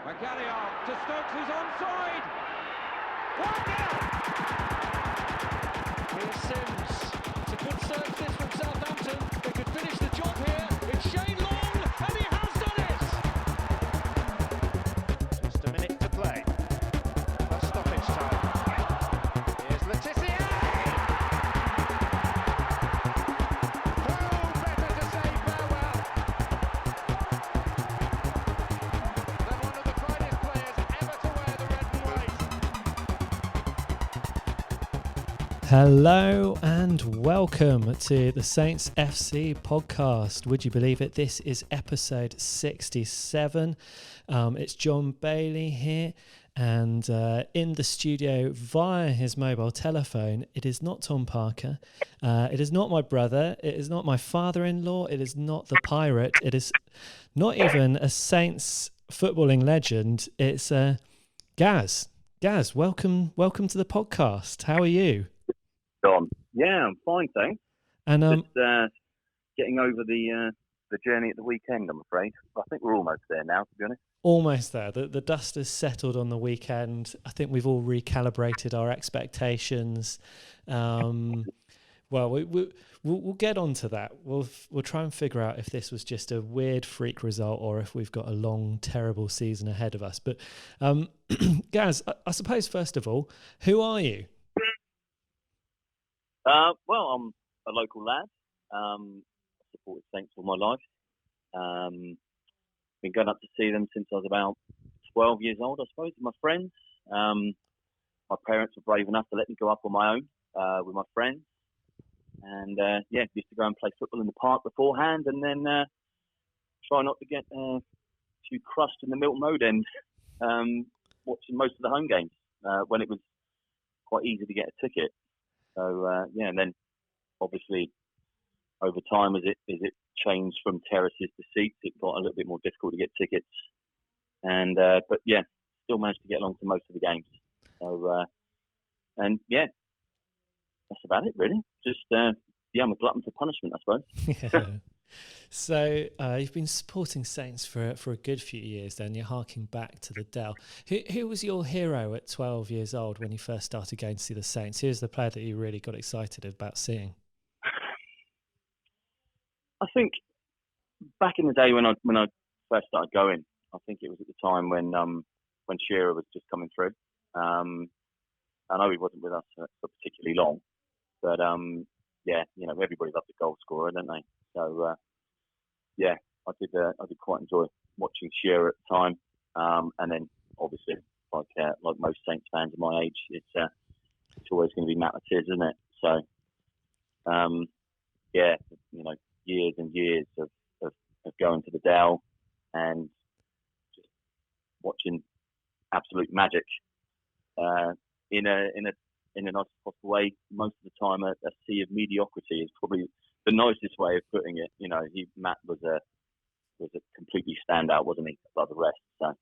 McGallagher to Stokes, who's onside. 1-0. Here's Sims. It's a good serve this from Southampton. They could finish the job here. It's Shane Long, and he has done it. Just a minute to play. That's stoppage time. Here's Letizia. Who better to say farewell than one of the finest players ever to wear the red and white. Hello and welcome to the Saints FC podcast. Would you believe it? This is episode 67. It's John Bailey here, and in the studio via his mobile telephone, it is not Tom Parker. It is not my brother. It is not my father-in-law. It is not the pirate. It is not even a Saints footballing legend. It's Gaz. Gaz, welcome to the podcast. How are you? John. Yeah, I'm fine, thanks. And Just getting over the journey at the weekend, I'm afraid. I think we're almost there now, to be honest. almost there. The dust has settled on the weekend. I think we've all recalibrated our expectations. Well, we'll get onto that. We'll try and figure out if this was just a weird freak result or if we've got a long, terrible season ahead of us. But Gaz, I suppose first of all, who are you? Well, I'm a local lad. Supported Saints all my life. Been going up to see them since I was about 12 years old, I suppose, with my friends. My parents were brave enough to let me go up on my own with my friends. And, used to go and play football in the park beforehand and then try not to get too crushed in the Milton Road end watching most of the home games when it was quite easy to get a ticket. So, and then obviously over time as it changed from terraces to seats, it got a little bit more difficult to get tickets. And, still managed to get along to most of the games. So, that's about it, really. Just, I'm a glutton for punishment, I suppose. Yeah. So you've been supporting Saints for a good few years then. You're harking back to the Dell. Who was your hero at 12 years old when you first started going to see the Saints? Who's the player that you really got excited about seeing? I think back in the day when I first started going, I think it was at the time when Shearer was just coming through. I know he wasn't with us for particularly long, but everybody loves a goal scorer, don't they? So I did quite enjoy watching Shearer at the time, and then obviously like most Saints fans of my age, it's always going to be Matt Letizia, isn't it? So years and years of going to the Dell and just watching absolute magic in a nice possible way. Most of the time, a sea of mediocrity is probably the nicest way of putting it. You know, Matt was a completely standout, wasn't he, above the rest? So,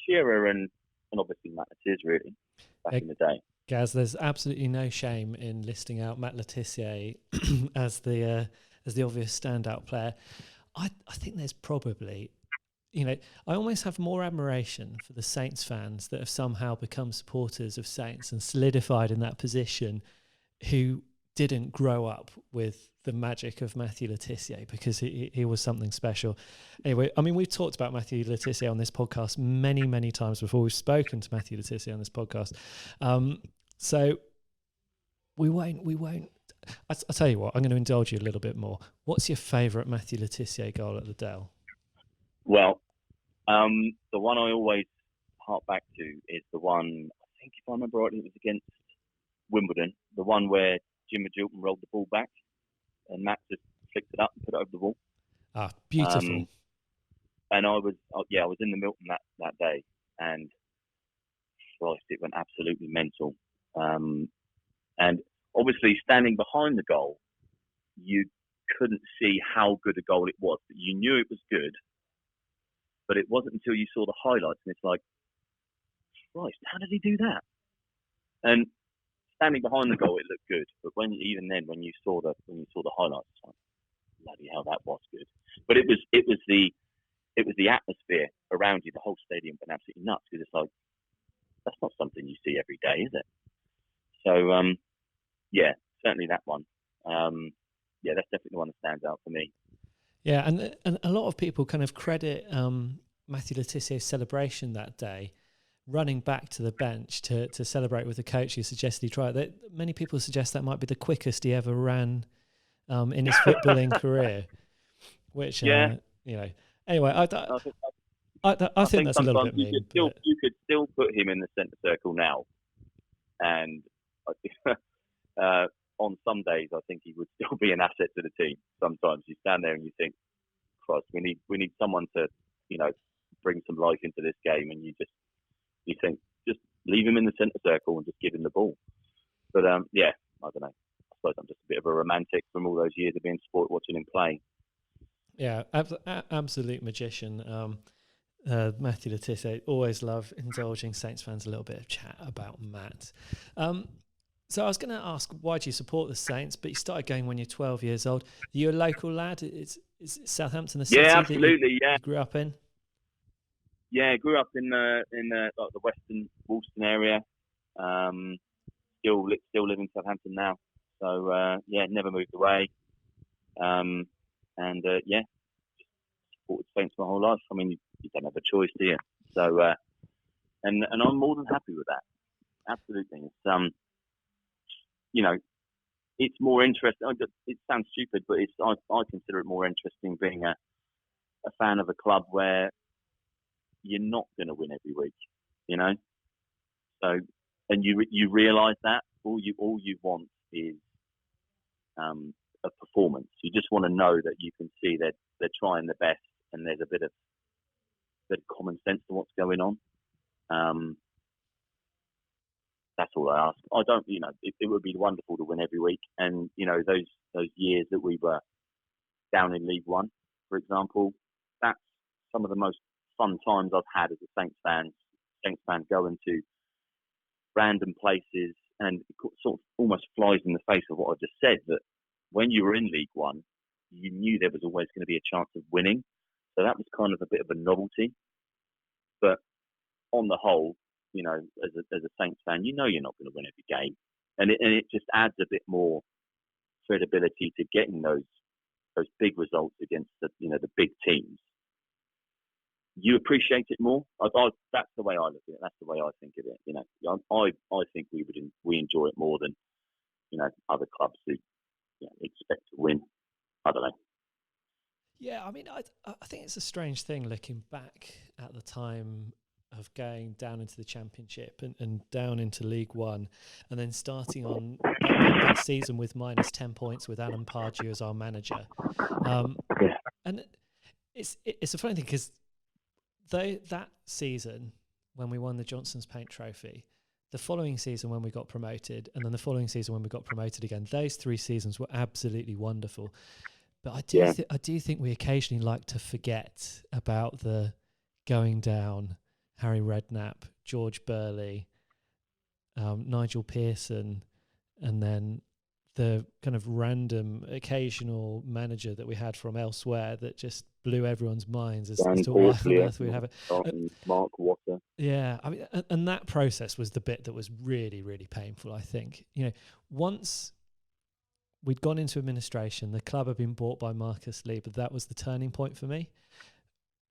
Shearer and obviously Matt Letizia really back in the day. Gaz, there's absolutely no shame in listing out Matt Letizia as the obvious standout player. I think there's probably, I almost have more admiration for the Saints fans that have somehow become supporters of Saints and solidified in that position, who didn't grow up with the magic of Matthew Letizia, because he was something special. Anyway, I mean, we've talked about Matthew Letizia on this podcast many, many times before. We've spoken to Matthew Letizia on this podcast. So we won't. I'll tell you what, I'm going to indulge you a little bit more. What's your favourite Matthew Letizia goal at the Dell? Well, the one I always hark back to is the one, I think if I remember right, it was against Wimbledon, the one where Jim Magilton rolled the ball back and Matt just flicked it up and put it over the wall. Ah, beautiful. And I was in the Milton that day, and Christ, it went absolutely mental. And obviously standing behind the goal, you couldn't see how good a goal it was, but you knew it was good. But it wasn't until you saw the highlights, and it's like, Christ, how did he do that? And standing behind the goal, it looked good, but when you saw the highlights, it's like, bloody hell, that was good. But it was the atmosphere around you. The whole stadium went absolutely nuts because it's like, that's not something you see every day, is it? So, yeah, certainly that one. Yeah, that's definitely the one that stands out for me. Yeah, and a lot of people kind of credit Matthew Le Tissier's celebration that day, running back to the bench to celebrate with the coach who suggested he try it. Many people suggest that might be the quickest he ever ran in his footballing career, which, Yeah. Anyway, I think that's a little bit mean. You could still put him in the centre circle now, and on some days I think he would still be an asset to the team. Sometimes you stand there and you think, Christ, we need someone to, bring some life into this game, and you think, just leave him in the centre circle and just give him the ball. But yeah, I don't know. I suppose I'm just a bit of a romantic from all those years of being sport watching him play. Yeah, absolute magician. Matthew Le Tissier. Always love indulging Saints fans a little bit of chat about Matt. So I was going to ask, why do you support the Saints? But you started going when you're 12 years old. Are you a local lad? Is Southampton the city absolutely, that you grew up in? Yeah, I grew up in like the Western Wolston area. Still live in Southampton now. So yeah, never moved away. Yeah, supported Saints my whole life. I mean, you don't have a choice, do you? So and I'm more than happy with that. Absolutely. It's it's more interesting. It sounds stupid, but I consider it more interesting being a fan of a club where you're not going to win every week, So, and you realise that all you want is a performance. You just want to know that you can see that they're trying their best, and there's a bit of common sense to what's going on. That's all I ask. I don't, it would be wonderful to win every week. And, those years that we were down in League One, for example, that's some of the most fun times I've had as a Saints fan going to random places, and it sort of almost flies in the face of what I just said, that when you were in League One, you knew there was always going to be a chance of winning. So that was kind of a bit of a novelty. But on the whole, as a Saints fan, you're not going to win every game, and it just adds a bit more credibility to getting those big results against the big teams. You appreciate it more. That's the way I look at it. That's the way I think of it. I think we enjoy it more than other clubs who expect to win. I don't know. Yeah, I mean, I think it's a strange thing looking back at the time of going down into the Championship and down into League One, and then starting on that season with minus 10 points with Alan Pardew as our manager. And it's a funny thing because that season when we won the Johnson's Paint Trophy, the following season when we got promoted, and then the following season when we got promoted again, those 3 seasons were absolutely wonderful. But I do think we occasionally like to forget about the going down, Harry Redknapp, George Burley, Nigel Pearson, and then the kind of random occasional manager that we had from elsewhere that just blew everyone's minds as to why on earth we'd have it. Mark Water. Yeah, I mean, and that process was the bit that was really, really painful, I think. Once we'd gone into administration, the club had been bought by Marcus Lee, but that was the turning point for me.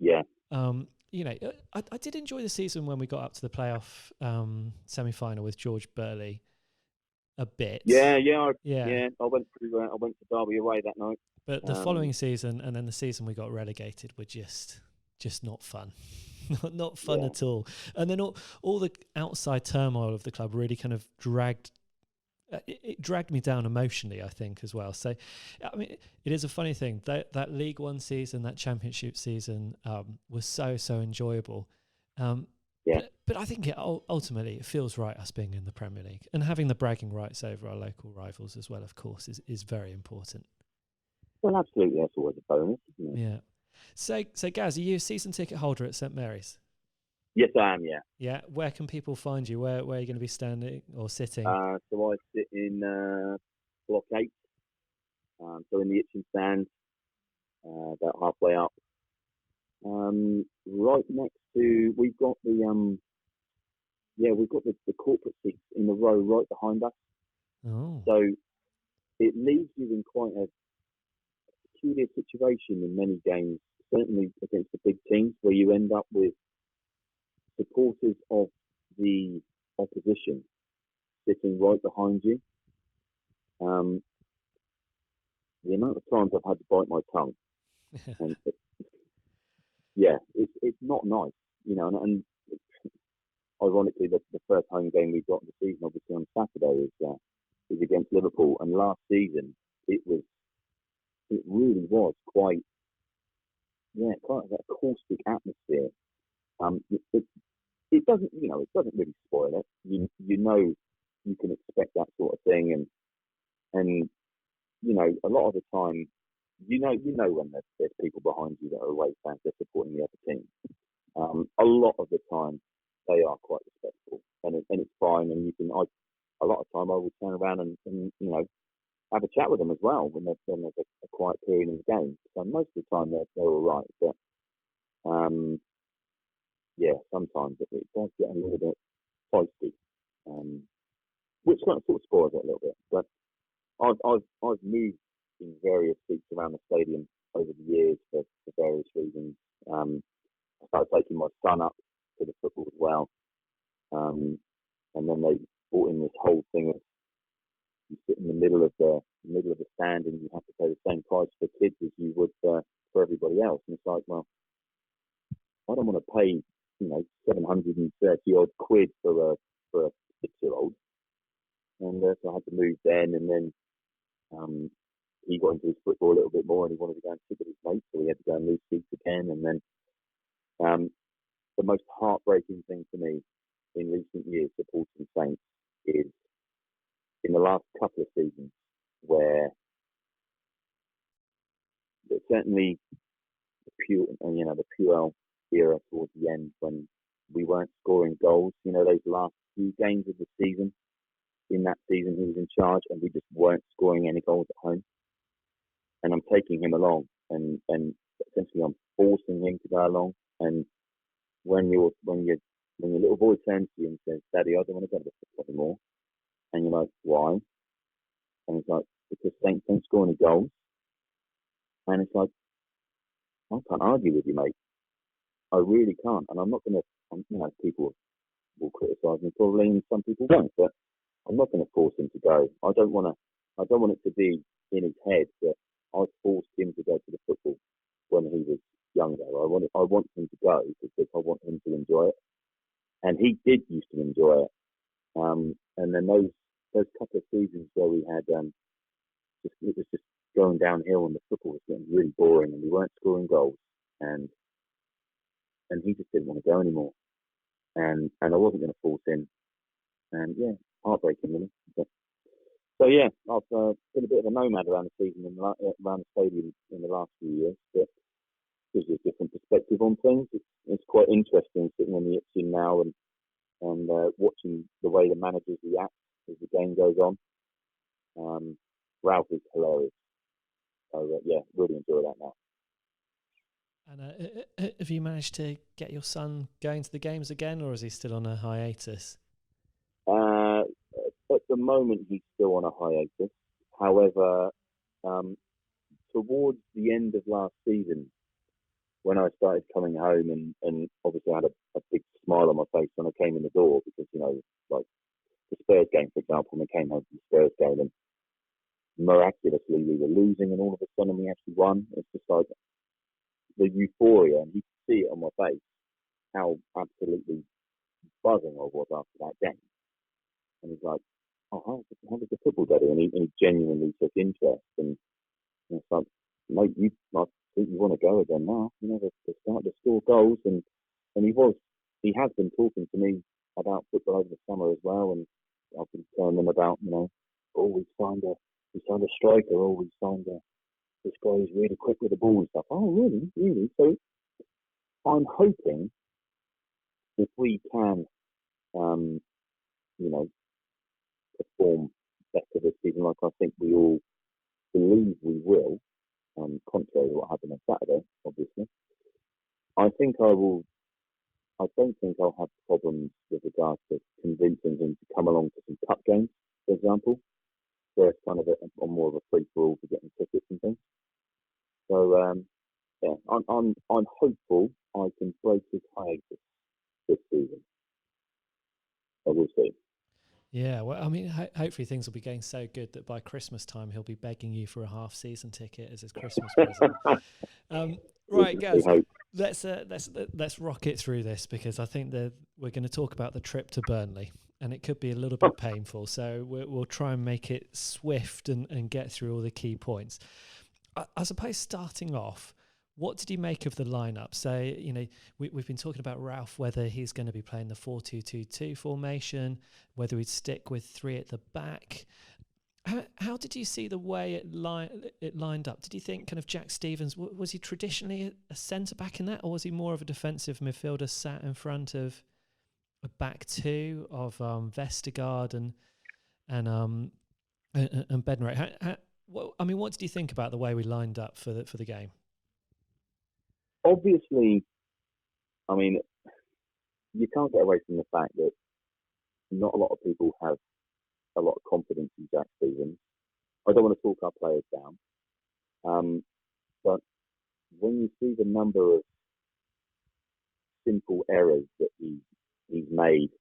Yeah. I did enjoy the season when we got up to the playoff semi-final with George Burley a bit. Yeah. I went to Derby away that night. But the following season and then the season we got relegated were just not fun. not fun at all. And then all the outside turmoil of the club really kind of dragged me down emotionally, I think, as well. So, I mean, it is a funny thing. That League One season, that Championship season was so enjoyable. But I think ultimately it feels right, us being in the Premier League. And having the bragging rights over our local rivals as well, of course, is very important. Well, absolutely. That's always a bonus, isn't it? Yeah. So Gaz, are you a season ticket holder at St Mary's? Yes, I am, yeah. Yeah. Where can people find you? Where are you going to be standing or sitting? So I sit in Block 8, so in the Itching Stand. about halfway up. Right next to, we've got the corporate seats in the row right behind us. Oh. So it leaves you in quite a peculiar situation in many games, certainly against the big teams, where you end up with supporters of the opposition sitting right behind you. The amount of times I've had to bite my tongue, and it's not nice, and ironically, the first home game we've got in the season, obviously on Saturday, is against Liverpool. And last season, it really was quite a caustic atmosphere. It doesn't really spoil it. You can expect that sort of thing, and a lot of the time, when there's people behind you that are away fans, they're supporting the other team. A lot of the time, they are quite respectful, and it's fine. And a lot of time I will turn around and have a chat with them as well when there's a quiet period in the game. So most of the time they're all right, but sometimes it does get a little bit feisty, which kind of sort of spoils it a little bit. But I've moved in various seats around the stadium over the years for various reasons. I started taking my son up to the football as well, and then they brought in this whole thing of you sit in the middle of the stand and you have to pay the same price for kids as you would for everybody else. And it's like, well, I don't want to pay 730 odd quid for a 6-year-old, and so I had to move then. And then he got into his football a little bit more, and he wanted to go and sit with his mates, so we had to go and move seats again. And then the most heartbreaking thing for me in recent years supporting Saints is in the last couple of seasons, where certainly the Puel era towards the end, when we weren't scoring goals, those last few games of the season, in that season he was in charge, and we just weren't scoring any goals at home. And I'm taking him along, and essentially I'm forcing him to go along. And when your little boy turns to you and says, "Daddy, I don't want to go to the football anymore," and you're like, "Why?" And it's like, "Because Saints don't score any goals." And it's like, I can't argue with you, mate. I really can't. And I'm not going to, people will criticise me probably, and some people won't, but I'm not going to force him to go. I don't want it to be in his head that I forced him to go to the football when he was younger. I want him to go because I want him to enjoy it. And he did used to enjoy it. And then those couple of seasons where we had, it was just going downhill, and the football was getting really boring, and we weren't scoring goals, and he just didn't want to go anymore, and I wasn't going to force him, and heartbreaking really. So I've been a bit of a nomad around the season and around the stadium in the last few years, but gives you a different perspective on things. It's quite interesting sitting on the Ipswich now and watching the way the managers react as the game goes on. Ralph is hilarious. So really enjoy that now. And have you managed to get your son going to the games again, or is he still on a hiatus? At the moment, he's still on a hiatus. However, towards the end of last season, when I started coming home, and obviously I had a big smile on my face when I came in the door, because, like the Spurs game, for example, when I came home from the Spurs game, and miraculously we were losing, and all of a sudden we actually won. It's just like the euphoria, and you could see it on my face, how absolutely buzzing I was after that game. And he's like, "Oh, how was the football, Daddy?" And he genuinely took interest. And it's like, "Mate, I think you want to go again now. They're starting to score goals." And he has been talking to me about football over the summer as well. And I've been telling them about, we signed a striker, or we signed this guy who's really quick with the ball and stuff. Oh, really? Really? So I'm hoping if we can, perform better this season, like I think we all believe we will, contrary to what happened on Saturday, obviously. I don't think I'll have problems with regards to convincing him to come along to some cup games, for example, where it's kind of a more of a free for all for getting tickets and things. So yeah, I'm hopeful I can break his hiatus this season. But we'll see. Yeah, well, I mean, hopefully things will be going so good that by Christmas time he'll be begging you for a half-season ticket as his Christmas present. Right, Gaz, let's rock it through this, because I think that we're going to talk about the trip to Burnley, and it could be a little bit painful. So we'll try and make it swift and get through all the key points. I suppose starting off, what did you make of the lineup? So, we've been talking about Ralph, whether he's going to be playing the 4-2-2-2 formation, whether he'd stick with 3 at the back. How did you see the way it lined up? Did you think kind of Jack Stevens, was he traditionally a centre-back in that, or was he more of a defensive midfielder sat in front of a back 2 of Vestergaard and Bednarek? What did you think about the way we lined up for the game? Obviously, I mean, you can't get away from the fact that not a lot of people have a lot of confidence in Jack Stevens. I don't want to talk our players down, but when you see the number of simple errors that he's made,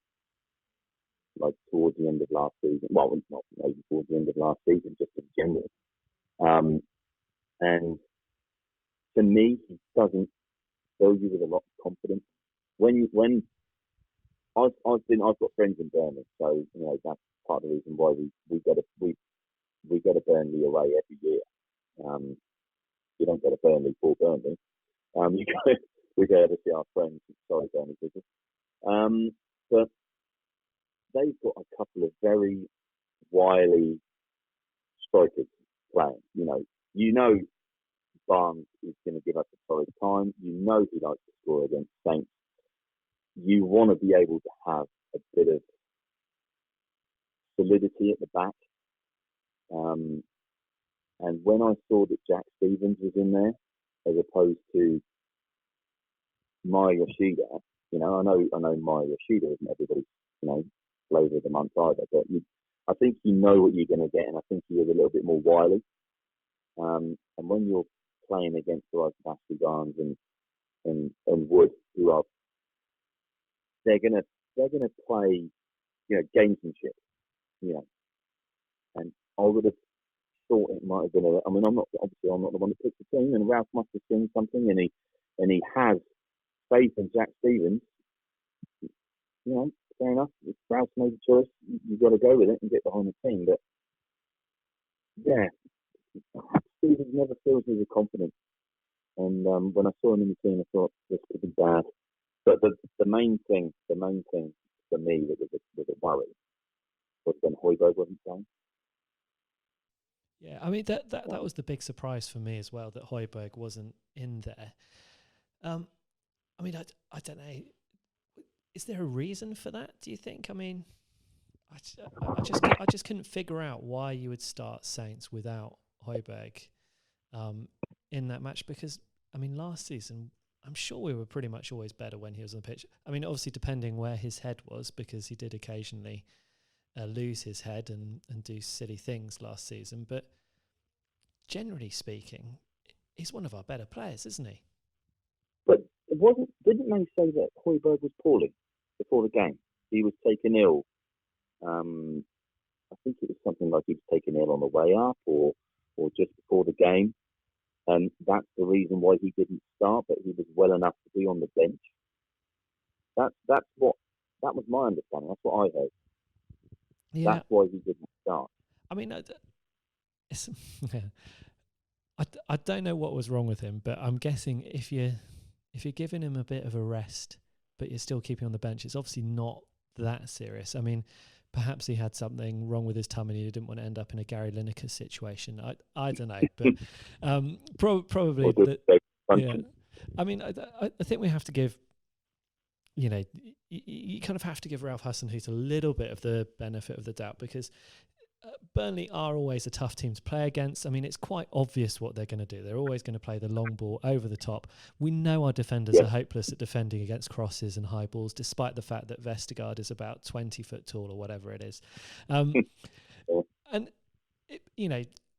like towards the end of last season, well, not maybe towards the end of last season, just in general, and to me, he doesn't fill you with a lot of confidence. When I've got friends in Burnley, so that's part of the reason why we go to Burnley away every year. You don't go to Burnley for Burnley. We go to see our friends. Sorry, Burnley people. But they've got a couple of very wily strikers playing. Barnes is going to give us a solid time. He likes to score against Saints. You want to be able to have a bit of solidity at the back. And when I saw that Jack Stevens was in there, as opposed to Maya Yoshida, I know Maya Yoshida isn't everybody's, flavour of the month either, but I think you know what you're going to get, and I think he is a little bit more wily. And when you're playing against the likes of Ashley Barnes and Wood, they're gonna play, gamesmanship, and I would have thought it might have been I'm not the one that picked the team, and Ralph must have seen something, and he has faith in Jack Stevens. Fair enough. If Ralph's made a choice, you've got to go with it and get behind the team. But yeah, Stevens never fills me with confidence. And when I saw him in the team, I thought this could be bad. But the main thing for me that was a worry was when Højbjerg wasn't playing. Yeah, I mean that was the big surprise for me as well, that Højbjerg wasn't in there. I don't know. Is there a reason for that, do you think? I mean, I just couldn't figure out why you would start Saints without Højbjerg in that match, because last season I'm sure we were pretty much always better when he was on the pitch. Obviously depending where his head was, because he did occasionally lose his head and do silly things last season. But generally speaking, he's one of our better players, isn't he? But didn't they say that Højbjerg was poorly before the game? He was taken ill. I think it was something like he was taken ill on the way up or just before the game. And that's the reason why he didn't start, but he was well enough to be on the bench. That was my understanding. That's what I heard. Yeah. That's why he didn't start. I don't know what was wrong with him, but I'm guessing if you're giving him a bit of a rest, but you're still keeping him on the bench, it's obviously not that serious. Perhaps he had something wrong with his tummy and he didn't want to end up in a Gary Lineker situation. I don't know, but probably. Yeah. I think we have to give, you kind of have to give Ralph Hasenhuttl a little bit of the benefit of the doubt, because Burnley are always a tough team to play against. I mean, it's quite obvious what they're going to do. They're always going to play the long ball over the top. We know our defenders are hopeless at defending against crosses and high balls, despite the fact that Vestergaard is about 20 foot tall or whatever it is. And,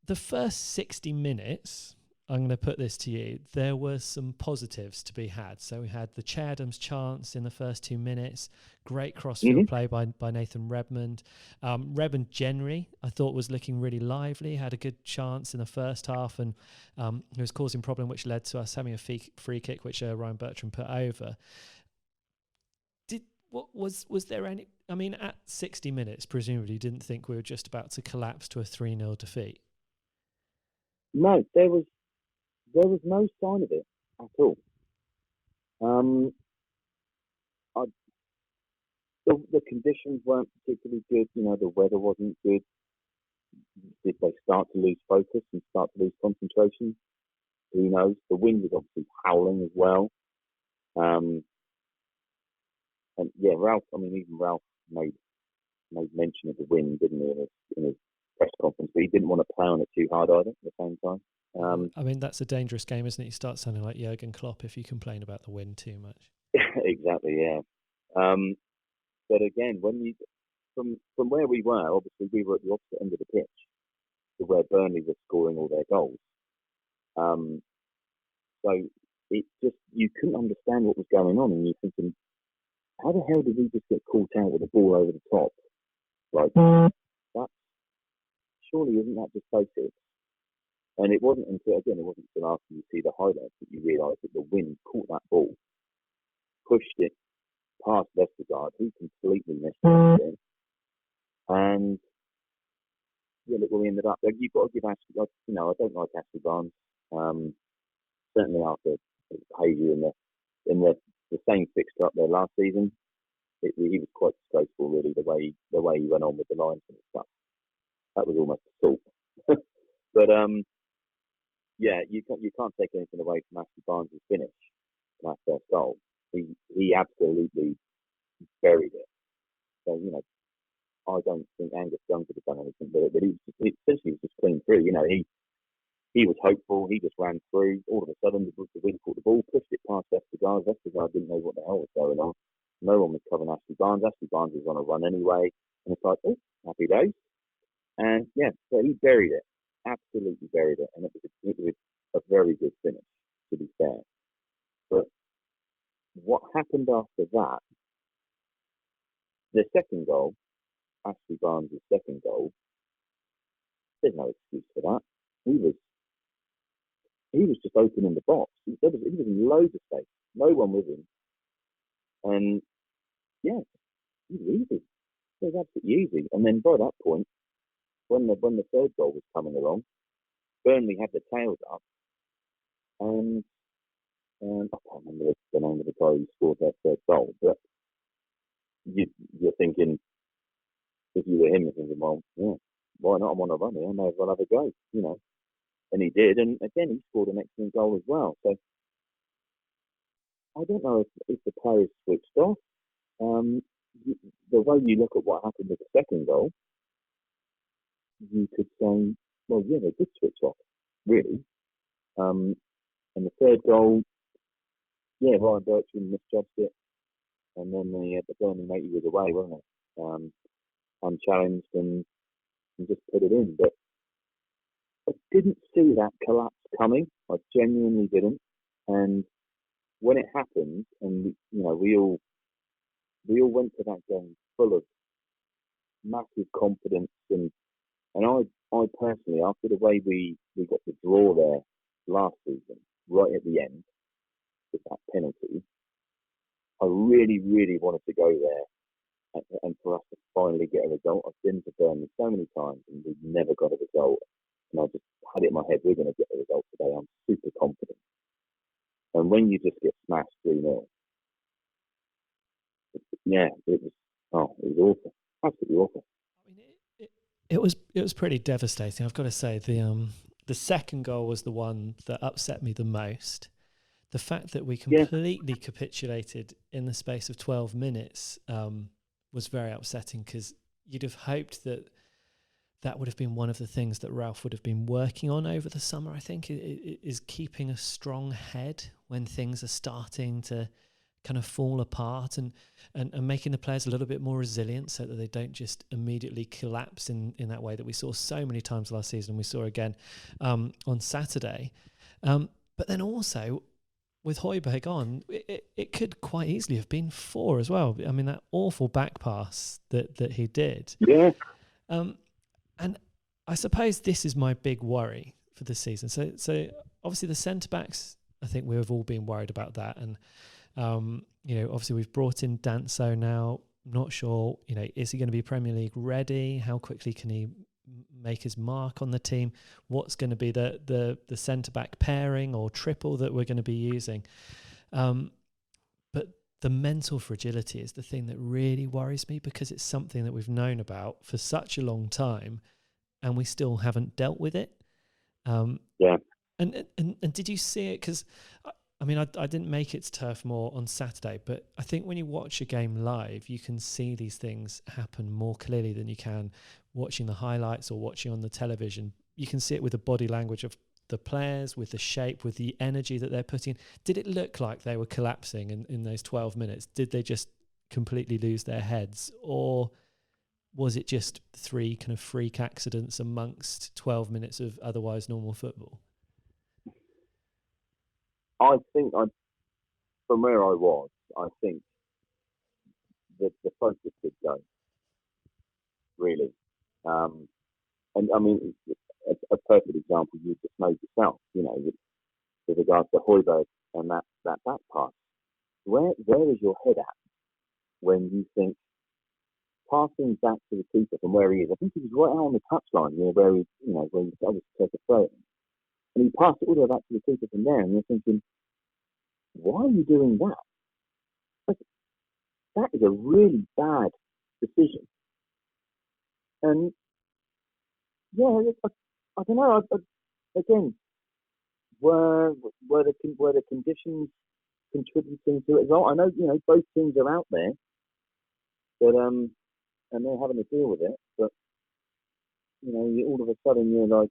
the first 60 minutes, I'm going to put this to you, there were some positives to be had. So we had the Che Adams chance in the first 2 minutes, great crossfield play by Nathan Redmond. Redmond generally, I thought, was looking really lively, had a good chance in the first half, and he was causing problem, which led to us having a free kick, which Ryan Bertrand put over. Was there any... I mean, at 60 minutes, presumably you didn't think we were just about to collapse to a 3-0 defeat? No, there was no sign of it at all. The conditions weren't particularly good. The weather wasn't good. Did they start to lose focus and start to lose concentration? Who knows? The wind was obviously howling as well. And yeah, Ralph. I mean, even Ralph made mention of the wind, didn't he, in his press conference? But he didn't want to play on it too hard either at the same time. I mean, that's a dangerous game, isn't it? You start sounding like Jurgen Klopp if you complain about the wind too much. Exactly, yeah. But again, from where we were, obviously we were at the opposite end of the pitch to where Burnley was scoring all their goals. So it just, you couldn't understand what was going on, and you're thinking, how the hell did we just get caught out with a ball over the top? Like, that surely isn't that just basic? And it wasn't until after you see the highlights that you realise that the wind caught that ball, pushed it past Vestergaard, who completely missed it, and look where we ended up. You've got to give Ashley, I don't like Ashley Barnes. Certainly after his behaviour in the same fixture up there last season, he was quite disgraceful, really, the way he went on with the lines and stuff. That was almost assault. But yeah, you can't take anything away from Ashley Barnes' finish. That first goal, he absolutely buried it. So I don't think Angus Young could have done anything with it, but he essentially was just clean through. He was hopeful. He just ran through. All of a sudden, the wind caught the ball, pushed it past Vestergaard. Vestergaard didn't know what the hell was going on. No one was covering Ashley Barnes. Ashley Barnes was on a run anyway, and it's like, oh, happy days. And yeah, so he buried it, absolutely buried it, and it was a very good finish, to be fair. But what happened after that? The second goal, Ashley Barnes' second goal, there's no excuse for that. He was just open in the box. He was in loads of space, no one with him, and yeah, he was easy. It was absolutely easy. And then by that point, when the third goal was coming along, Burnley had the tails up, and I can't remember the name of the guy who scored their third goal, but you're thinking, if you were him, you're thinking, well, yeah, why not? I'm on a run here. I may as well have a go, And he did, and again, he scored an excellent goal as well. So I don't know if the players switched off. The way you look at what happened with the second goal, you could say, well, yeah, they did switch off, really. And the third goal, yeah, Ryan Bertrand misjudged it, and then the Burnley matey was away, wasn't it? Unchallenged and just put it in. But I didn't see that collapse coming. I genuinely didn't. And when it happened, and we all went to that game full of massive confidence, and I personally, after the way we got the draw there last season, right at the end with that penalty, I really, really wanted to go there and for us to finally get a result. I've been to Burnley so many times and we've never got a result. And I just had it in my head, we're going to get a result today. I'm super confident. And when you just get smashed 3-0, yeah, it was awful. Absolutely awful. I mean, it was pretty devastating. I've got to say, the second goal was the one that upset me the most. The fact that we completely capitulated in the space of 12 minutes was very upsetting, because you'd have hoped that that would have been one of the things that Ralph would have been working on over the summer, I think, is keeping a strong head when things are starting to kind of fall apart, and making the players a little bit more resilient so that they don't just immediately collapse in that way that we saw so many times last season. We saw again on Saturday. But then also with Højbjerg on, it could quite easily have been 4 as well. I mean, that awful back pass that he did. Yeah. And I suppose this is my big worry for this season. So obviously the centre-backs, I think we've all been worried about that. And, obviously we've brought in Danso now. Not sure, is he going to be Premier League ready? How quickly can he make his mark on the team? What's going to be the centre-back pairing or triple that we're going to be using? But the mental fragility is the thing that really worries me, because it's something that we've known about for such a long time and we still haven't dealt with it. Yeah. And did you see it? Because I mean, I didn't make it to Turf Moor on Saturday, but I think when you watch a game live, you can see these things happen more clearly than you can watching the highlights or watching on the television. You can see it with the body language of the players, with the shape, with the energy that they're putting in. Did it look like they were collapsing in those 12 minutes? Did they just completely lose their heads? Or was it just 3 kind of freak accidents amongst 12 minutes of otherwise normal football? I think from where I was, I think the focus did go, really. And I mean, a perfect example you just made yourself, with regards to Højbjerg and that back pass. Where is your head at when you think passing back to the keeper from where he is? I think he was right out on the touchline, where he, where he started to take a throw, and he passed it all the way back to the keeper from there, and you're thinking, why are you doing that? That is a really bad decision. And yeah, I don't know. Again, were the conditions contributing to it as well? I know both teams are out there, but and they're having to deal with it. But all of a sudden you're like,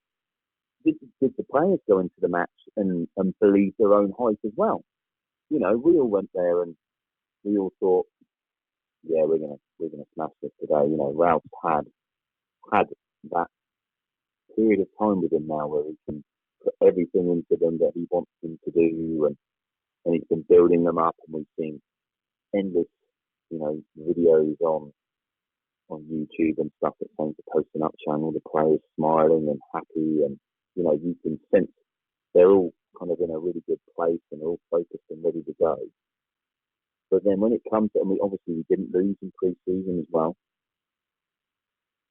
did the players go into the match and believe their own hype as well? We all went there and we all thought, yeah, we're gonna smash this today. Ralph had that period of time with him now where he can put everything into them that he wants them to do, and he's been building them up, and we've seen endless, videos on YouTube and stuff that Saints are posting up channel, the players smiling and happy, and you can sense they're all kind of in a really good place and they're all focused and ready to go. But then when it comes to, and we didn't lose in pre-season as well.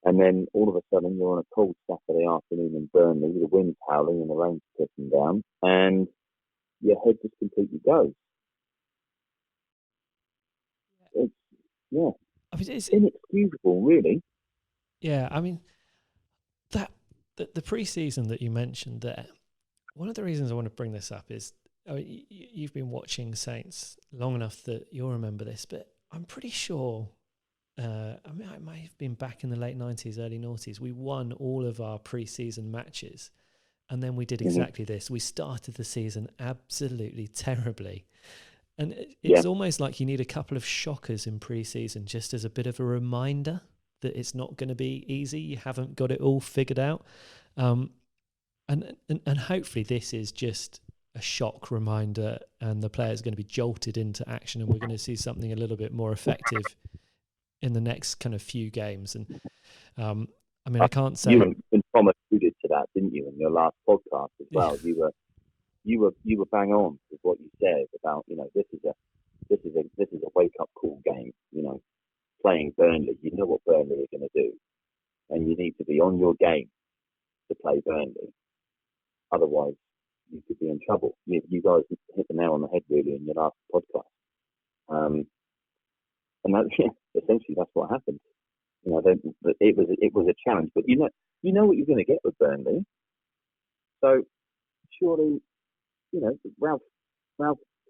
And then all of a sudden you're on a cold Saturday afternoon in Burnley with the wind howling and the rain pissing down, and your head just completely goes. It's inexcusable, really. Yeah, I mean, the pre-season that you mentioned there, one of the reasons I want to bring this up is, you've been watching Saints long enough that you'll remember this, but I'm pretty sure, it might have been back in the late 90s, early noughties, we won all of our pre-season matches, and then we did exactly this. We started the season absolutely terribly. And it's almost like you need a couple of shockers in pre-season just as a bit of a reminder that it's not going to be easy. You haven't got it all figured out. And hopefully this is just a shock reminder and the players are going to be jolted into action, and we're going to see something a little bit more effective in the next kind of few games. And I can't say... You and Tom alluded to that, didn't you, in your last podcast as well? You were bang on with what you said about, this is a wake up call game, playing Burnley. You know what Burnley are going to do, and you need to be on your game to play Burnley. Otherwise, you could be in trouble. You guys hit the nail on the head really in your last podcast, and that, essentially that's what happened. It was a challenge, but you know what you're going to get with Burnley. So surely, Ralph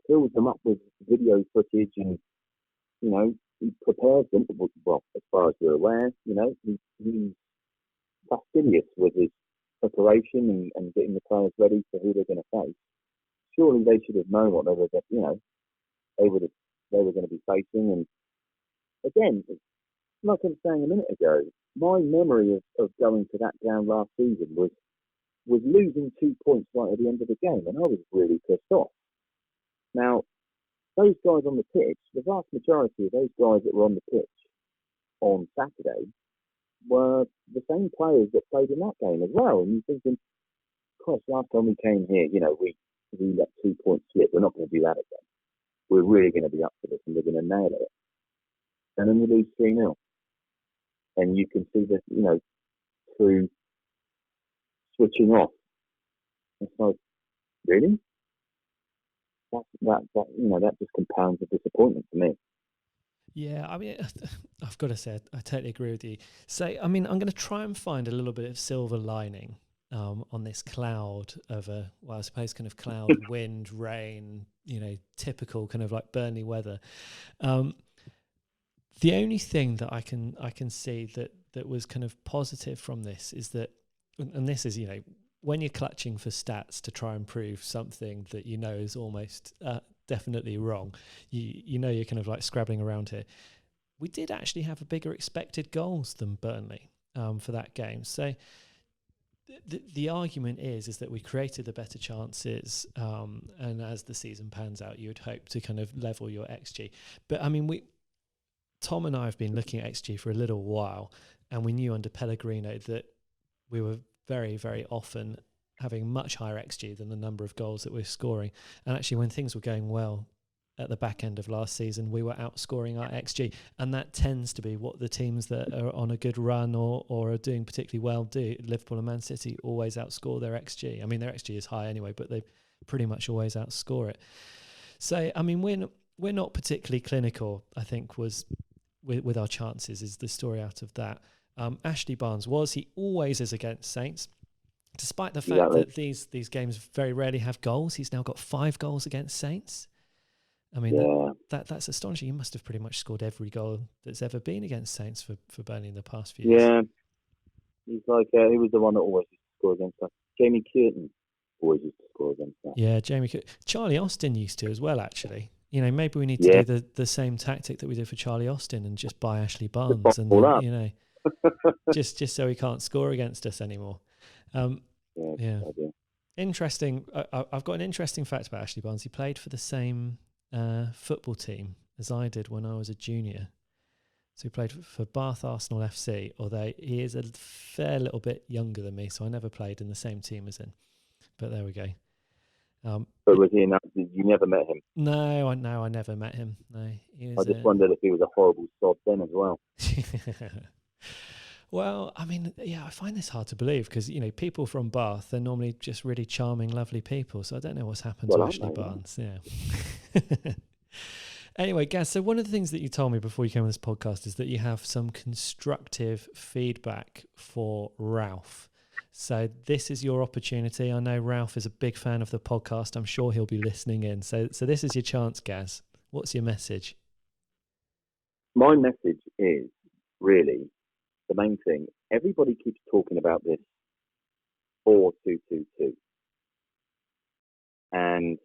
fills them up with video footage, and he prepares them. Well, as far as we're aware, he's fastidious with his preparation and getting the players ready for who they're going to face. Surely they should have known what they were, they were going to be facing. And again, like I was saying a minute ago, my memory of going to that ground last season was losing 2 points right at the end of the game, and I was really pissed off. Now, those guys on the pitch, the vast majority of those guys that were on the pitch on Saturday were the same players that played in that game as well. And you're thinking, Christ, last time we came here, we let 2 points slip. We're not going to do that again. We're really going to be up for this and we're going to nail it. And then we lose 3-0. And you can see that, through switching off. It's like, really? That just compounds the disappointment for me. Yeah, I mean, I've got to say, I totally agree with you. So, I mean, I'm going to try and find a little bit of silver lining on this cloud of I suppose kind of cloud, wind, rain, typical kind of like Burnley weather. The only thing that I can see that was kind of positive from this is that, and this is, when you're clutching for stats to try and prove something that is almost definitely wrong, you're kind of like scrabbling around here. We did actually have a bigger expected goals than Burnley for that game. So the argument is that we created the better chances, and as the season pans out, you would hope to kind of level your XG. But I mean, Tom and I have been looking at XG for a little while, and we knew under Pellegrino that we were very, very often having much higher XG than the number of goals that we're scoring. And actually, when things were going well at the back end of last season, we were outscoring our XG. And that tends to be what the teams that are on a good run or are doing particularly well do. Liverpool and Man City always outscore their XG. I mean, their XG is high anyway, but they pretty much always outscore it. So, I mean, we're not particularly clinical, I think, was with our chances, is the story out of that. Ashley Barnes he always is against Saints. Despite the fact that these games very rarely have goals, he's now got 5 goals against Saints. I mean, that's astonishing. He must have pretty much scored every goal that's ever been against Saints for Burnley in the past few years. Yeah. He's like, he was the one that always used to score against us. Jamie Curtin always used to score against us. Yeah, Jamie Curtin. Charlie Austin used to as well, actually. Maybe we need to do the same tactic that we did for Charlie Austin and just buy Ashley Barnes and then, just so he can't score against us anymore. Yeah. Interesting. I've got an interesting fact about Ashley Barnes. He played for the same football team as I did when I was a junior. So he played for Bath Arsenal FC, although he is a fair little bit younger than me, so I never played in the same team as him. But there we go. But was he you never met him? No, I never met him. No, I just wondered if he was a horrible sod then as well. Well, I mean, yeah, I find this hard to believe because, people from Bath, they're normally just really charming, lovely people. So I don't know what's happened to Ashley Barnes. Yeah. Anyway, Gaz, so one of the things that you told me before you came on this podcast is that you have some constructive feedback for Ralph. So this is your opportunity. I know Ralph is a big fan of the podcast. I'm sure he'll be listening in. So this is your chance, Gaz. What's your message? My message is really the main thing. Everybody keeps talking about this 4-2-2-2. And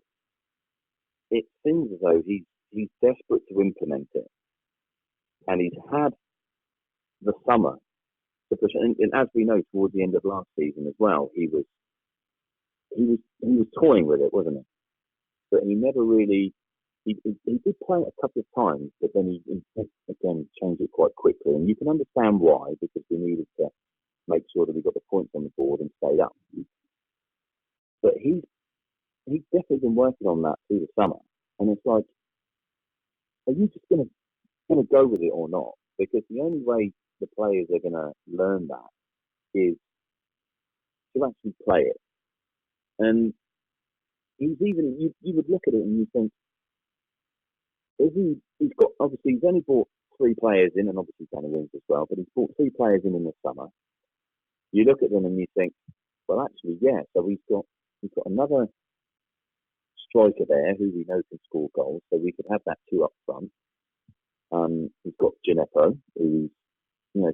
it seems as though he's desperate to implement it. And he's had the summer to push it. And as we know, towards the end of last season as well, he was toying with it, wasn't he? But he never really. He did play it a couple of times, but then he again changed it quite quickly. And you can understand why, because we needed to make sure that we got the points on the board and stayed up. But he's definitely been working on that through the summer. And it's like, are you just going to go with it or not? Because the only way the players are going to learn that is to actually play it. And he's even, you would look at it and you think, he's got, obviously he's only bought 3 players in, and obviously Danny Wings as well, but he's bought 3 players in the summer. You look at them and you think, well, actually, yeah, so he's got another striker there who we know can score goals, so we could have that 2 up front. He's got Gineppo, who's,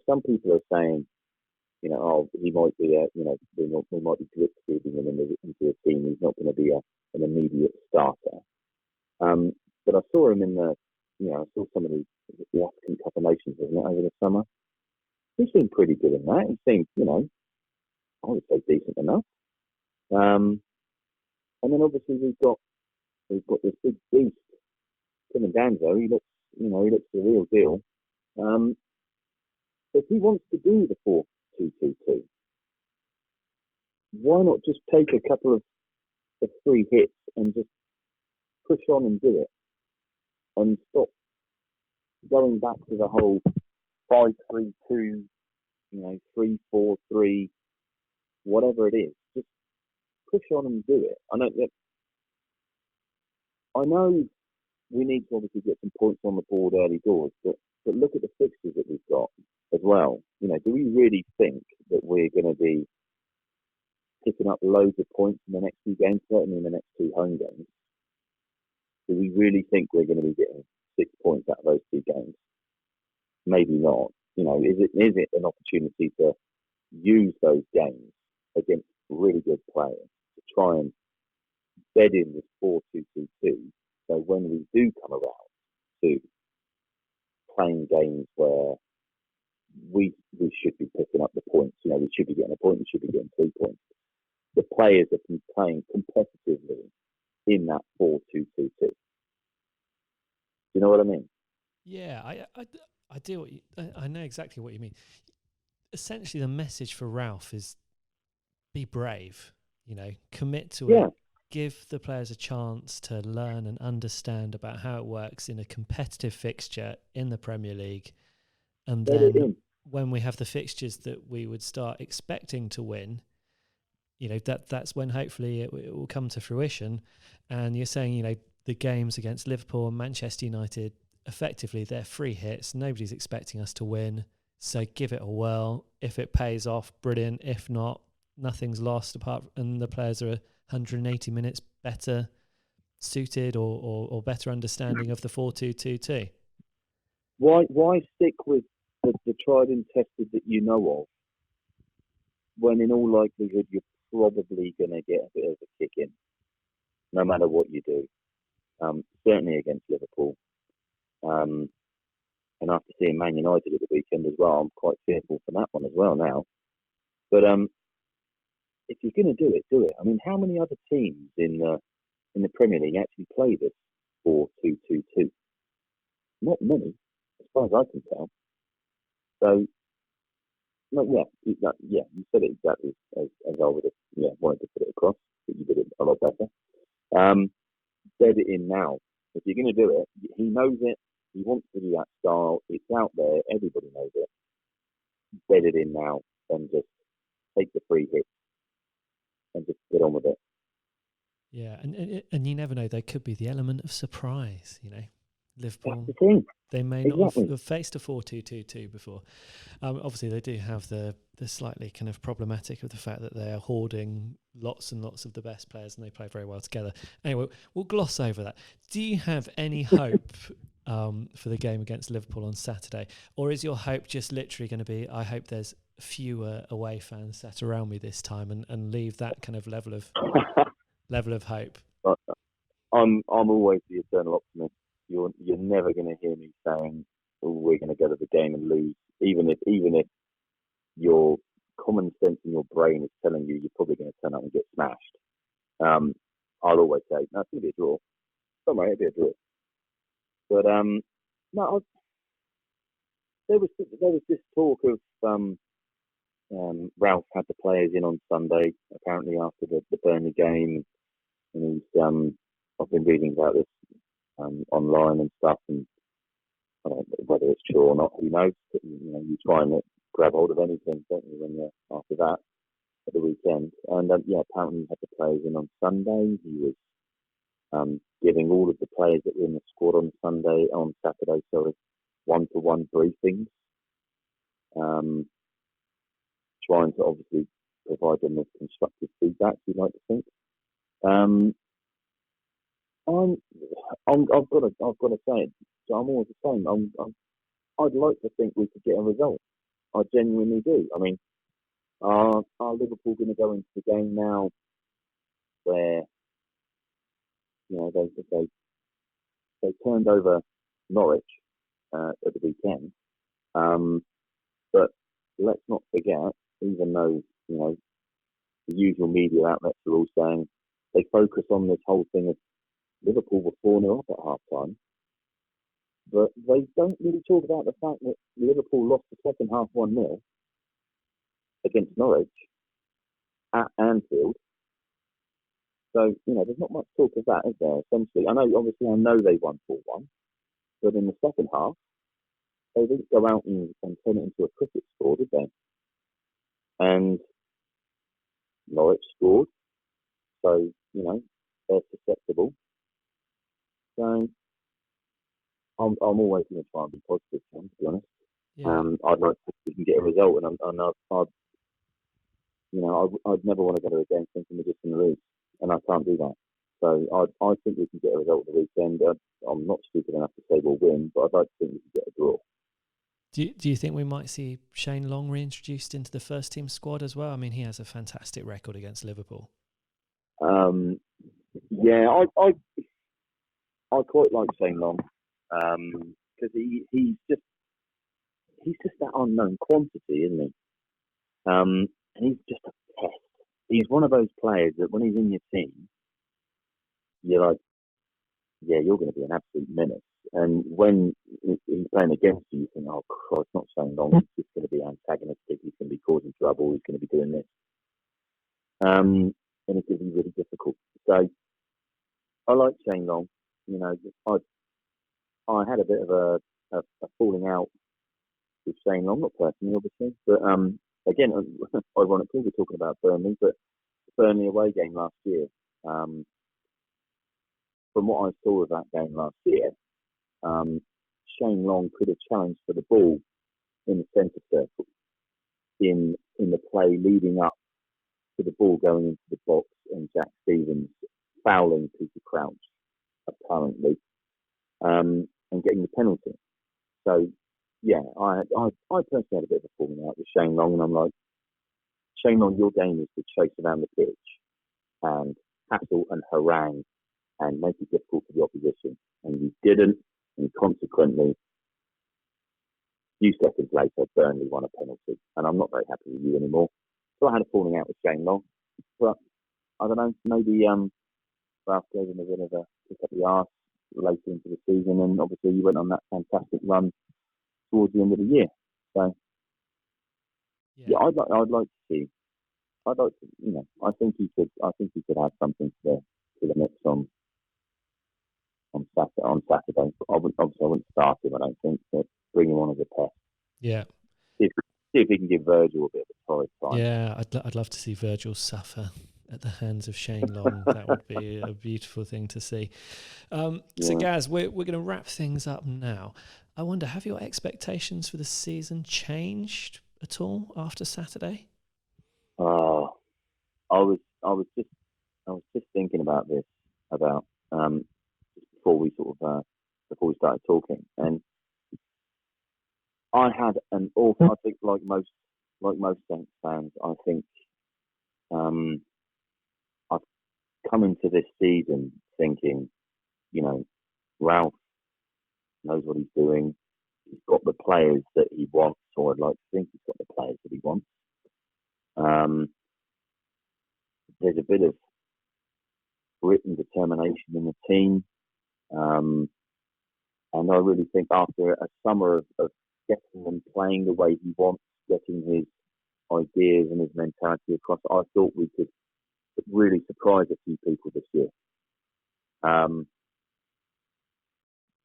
some people are saying you know, oh, he might be a, you know, we might be drip feeding him into a team. He's not going to be an immediate starter. But I saw him in the, you know, I saw some of the African Cup of Nations, wasn't it, over the summer. He seemed pretty good in that. He seemed, you know, I would say decent enough. And then obviously we've got this big beast, Tim and Danzo. He looks the real deal. If he wants to do the 4-2-2-2, why not just take a couple of free hits and just push on and do it, and stop going back to the whole 5-3-2, you know, 3-4-3, whatever it is. Just push on and do it. I know we need to obviously get some points on the board early doors, but look at the fixtures that we've got as well. You know, do we really think that we're going to be picking up loads of points in the next two games, certainly in the next two home games? Do we really think we're going to be getting 6 points out of those two games? Maybe not. You know, is it an opportunity to use those games against really good players to try and bed in this 4-2-2-2, so when we do come around to playing games where we should be picking up the points, you know, we should be getting a point, we should be getting 3 points, the players have been playing competitively in that 4-2-2-2. Do you know what I mean? Yeah, I do. I know exactly what you mean. Essentially, the message for Ralph is be brave. You know, commit to it. Give the players a chance to learn and understand about how it works in a competitive fixture in the Premier League. And then when we have the fixtures that we would start expecting to win, you know, that's when hopefully it will come to fruition. And you're saying, you know, the games against Liverpool and Manchester United, effectively they're free hits. Nobody's expecting us to win. So give it a whirl. If it pays off, brilliant. If not, nothing's lost and the players are 180 minutes better suited or better understanding of the 4-2-2-2. Why stick with the tried and tested that you know of, when in all likelihood you're probably going to get a bit of a kick in, no matter what you do. Certainly against Liverpool. And after seeing Man United at the weekend as well, I'm quite fearful for that one as well now. But if you're going to do it, do it. I mean, how many other teams in the Premier League actually play this 4-2-2-2? Not many, as far as I can tell. So, no, you said it exactly as I would have wanted to put it across, but you did it a lot better. Bed it in now. If you're going to do it, he knows it. He wants to do that style. It's out there. Everybody knows it. Bed it in now and just take the free hit and just get on with it. Yeah, and you never know. There could be the element of surprise, you know. Liverpool, that's the thing. They may not have faced a 4-2-2-2 before. Obviously, they do have the slightly kind of problematic of the fact that they are hoarding lots and lots of the best players and they play very well together. Anyway, we'll gloss over that. Do you have any hope for the game against Liverpool on Saturday? Or is your hope just literally going to be, I hope there's fewer away fans sat around me this time and leave that kind of level of hope? I'm always the eternal optimist. You're never going to hear me saying, "Oh, we're going to go to the game and lose," even if your common sense in your brain is telling you you're probably going to turn up and get smashed. I'll always say, "No, it's going to be a draw. Don't worry, it'll be a draw." But no, there was this talk of Ralph had the players in on Sunday, apparently after the Burnley game, and he's I've been reading about this online and stuff, and I don't know whether it's true or not, who knows? But, you know, you try and grab hold of anything, don't you, when you're after that at the weekend. And apparently he had the players in on Sunday. He was giving all of the players that were in the squad on Saturday, one-to-one briefings, trying to obviously provide them with constructive feedback, you'd like to think. I've got to say it. So I'm always the same. I'd like to think we could get a result. I genuinely do. I mean, Are Liverpool going to go into the game now where, they turned over Norwich at the weekend, but let's not forget, even though, the usual media outlets are all saying they focus on this whole thing of Liverpool were 4-0 up at half-time, but they don't really talk about the fact that Liverpool lost the second half 1-0 against Norwich at Anfield. So, there's not much talk of that, is there, essentially? I know they won 4-1, but in the second half, they didn't go out and turn it into a cricket score, did they? And Norwich scored, so, they're susceptible. So, I'm always going to try and be positive, Tom, to be honest. Yeah. I'd like to we can get a result, and I'd never want to go to a game thinking we're just going to lose, and I can't do that. So I think we can get a result at the weekend. I'm not stupid enough to say we'll win, but I'd like to think we can get a draw. Do you think we might see Shane Long reintroduced into the first team squad as well? I mean, he has a fantastic record against Liverpool. Yeah, I quite like Shane Long because he's just that unknown quantity, isn't he? And he's just a pest. He's one of those players that when he's in your team, you're like, yeah, you're going to be an absolute menace. And when he's playing against you, you think, oh, Christ, not Shane Long. He's just going to be antagonistic. He's going to be causing trouble. He's going to be doing this. And it can be really difficult. So I like Shane Long. I had a bit of a falling out with Shane Long, not personally, obviously, but again, ironically, we're talking about Burnley, but the Burnley away game last year. From what I saw of that game last year, Shane Long could have challenged for the ball in the centre circle in the play leading up to the ball going into the box and Jack Stevens fouling Peter Crouch, apparently, and getting the penalty. So, yeah, I personally had a bit of a falling out with Shane Long, and I'm like, Shane Long, your game is to chase around the pitch and hassle and harangue and make it difficult for the opposition. And you didn't, and consequently, a few seconds later, Burnley won a penalty. And I'm not very happy with you anymore. So I had a falling out with Shane Long. But, I don't know, maybe Ralph gave him a bit of a kick up the arse later into the season, and obviously you went on that fantastic run towards the end of the year. So, yeah, I'd like to see. I think he could add something to the mix on Saturday. I wouldn't start him, I don't think, but bring him on as a test. Yeah. See if he can give Virgil a bit of a torrid time. Yeah, I'd love to see Virgil suffer at the hands of Shane Long. That would be a beautiful thing to see. So, Gaz, we're going to wrap things up now. I wonder, have your expectations for the season changed at all after Saturday? I was just thinking about this before we started talking, and I had an awful. I think like most Saints fans, I think I've come into this season thinking, Ralph knows what he's doing. He's got the players that he wants, or I'd like to think he's got the players that he wants. There's a bit of grit and determination in the team. And I really think after a summer of getting them playing the way he wants, getting his ideas and his mentality across, I thought we could really surprise a few people this year.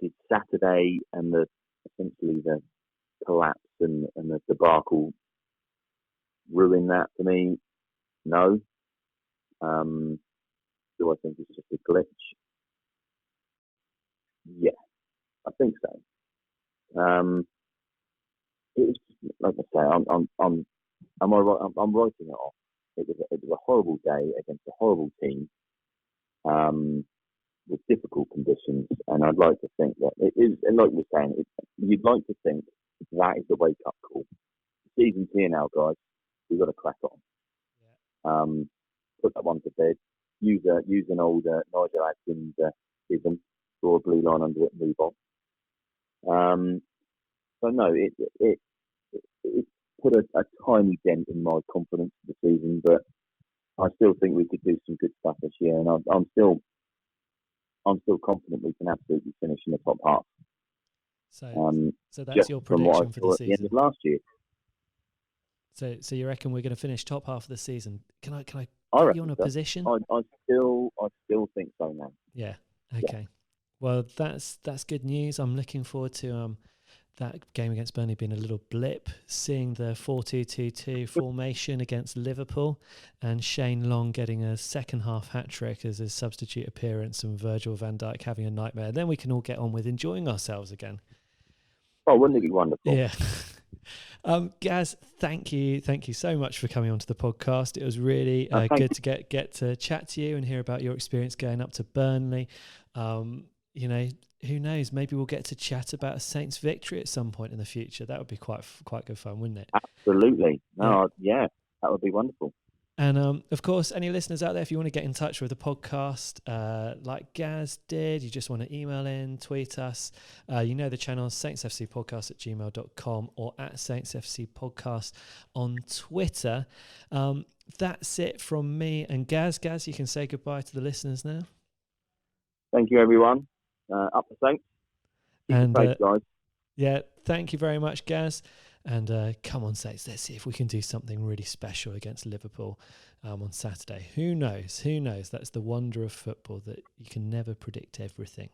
Did Saturday and essentially the collapse and the debacle ruin that for me? No. Do I think it's just a glitch? Yeah, I think so. It was, like I say, I'm writing it off. It was a horrible day against a horrible team, with difficult conditions, and I'd like to think that it is. And like you're saying, you'd like to think that is the wake up call. The season's here now, guys. we've got to crack on. Put that one to bed. Use an old Nigel Adkins ism, draw a blue line under it, and move on. So no, it put a tiny dent in my confidence for the season, but I still think we could do some good stuff this year, and I'm still confident we can absolutely finish in the top half. So that's your prediction for the season. At the end of last year. So you reckon we're going to finish top half of the season? Can I get you on a position? I still think so now. Yeah. Okay. Yeah. Well, that's good news. I'm looking forward to that game against Burnley being a little blip, seeing the 4-2-2-2 formation against Liverpool, and Shane Long getting a second half hat-trick as his substitute appearance, and Virgil van Dijk having a nightmare. Then we can all get on with enjoying ourselves again. Oh, wouldn't it be wonderful? Yeah. Gaz, thank you so much for coming onto the podcast. It was really good to get to chat to you and hear about your experience going up to Burnley. Who knows? Maybe we'll get to chat about a Saints victory at some point in the future. That would be quite good fun, wouldn't it? Absolutely. Yeah, that would be wonderful. And of course, any listeners out there, if you want to get in touch with the podcast, like Gaz did, you just want to email in, tweet us. The channel saintsfcpodcast@gmail.com or at saintsfcpodcast on Twitter. That's it from me and Gaz. Gaz, you can say goodbye to the listeners now. Thank you, everyone. Up the Saints. Keep safe, guys. Yeah, thank you very much, Gaz. And come on, Saints, let's see if we can do something really special against Liverpool on Saturday. Who knows? That's the wonder of football, that you can never predict everything.